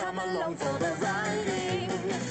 come along for the riding,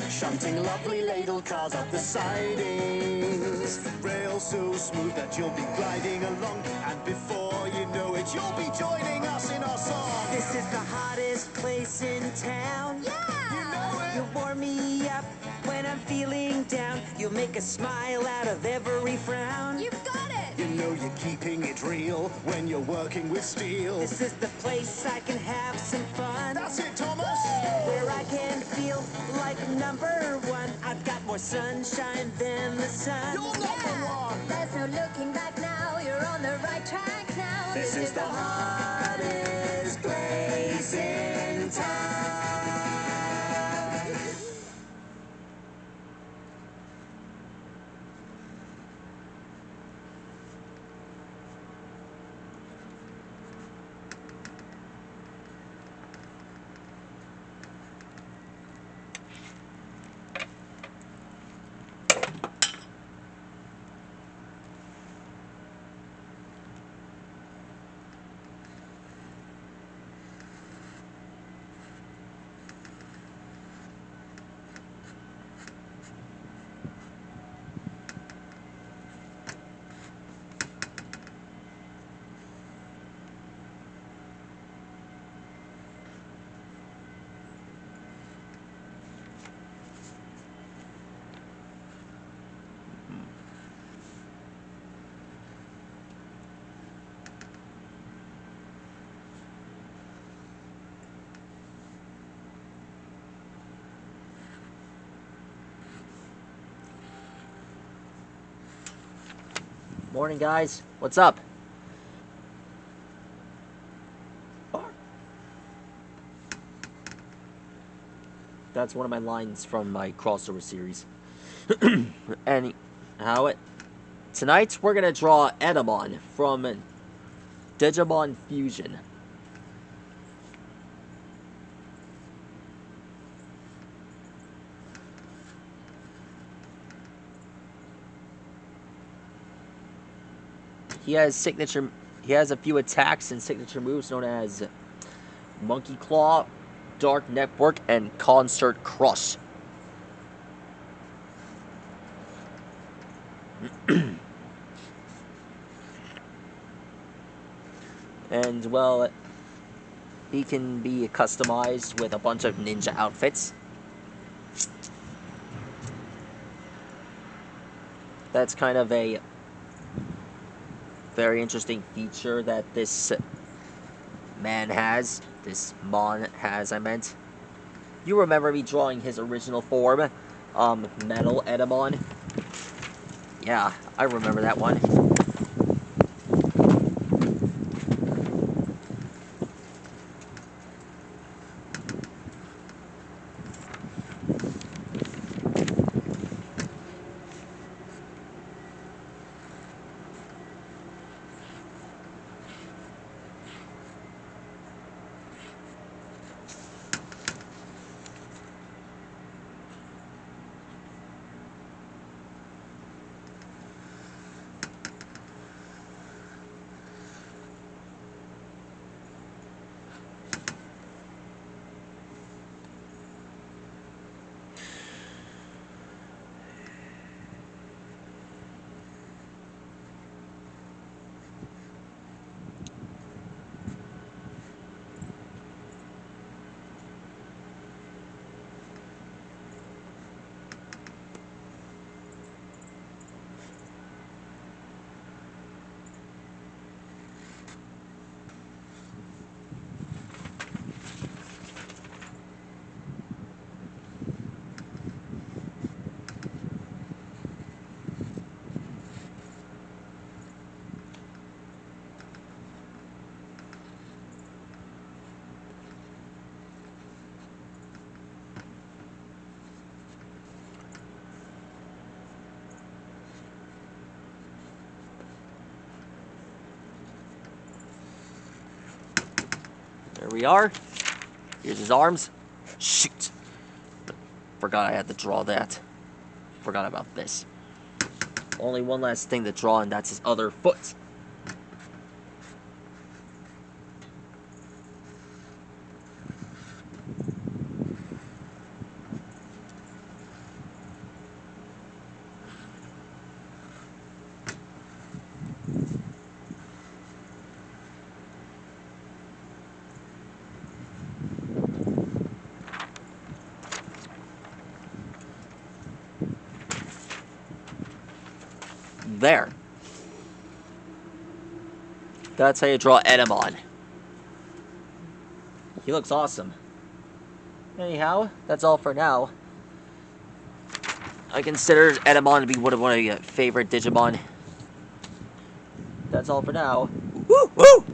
shunting lovely ladle cars up the sidings. Rails so smooth that you'll be gliding along, and before you know it, you'll be joining us in our song. This is the hottest place in town. Yeah! You know it! You warm me up when I'm feeling down. You'll make a smile out of every frown. You've got it! You know you're keeping it real when you're working with steel. This is the place I can have some fun. That's it, Thomas! Where I can feel like #1. I've got more sunshine than the sun. You're number one! There's no looking back now, you're on the right track now. This is the hottest place in town. Morning, guys. What's up? That's one of my lines from my crossover series. Tonight we're gonna draw Etemon from Digimon Fusion. He has a few attacks and signature moves known as Monkey Claw, Dark Network, and Concert Crush. And, well, he can be customized with a bunch of ninja outfits. That's kind of a very interesting feature that this mon has, I meant. You remember me drawing his original form, Metal Etemon? Yeah, I remember that one. There we are. Here's his arms. Shoot. Forgot I had to draw that. Forgot about this. Only one last thing to draw, and that's his other foot. there. That's how you draw Etemon. He looks awesome. Anyhow, that's all for now. I consider Etemon to be one of my favorite Digimon. That's all for now. Woo! Woo!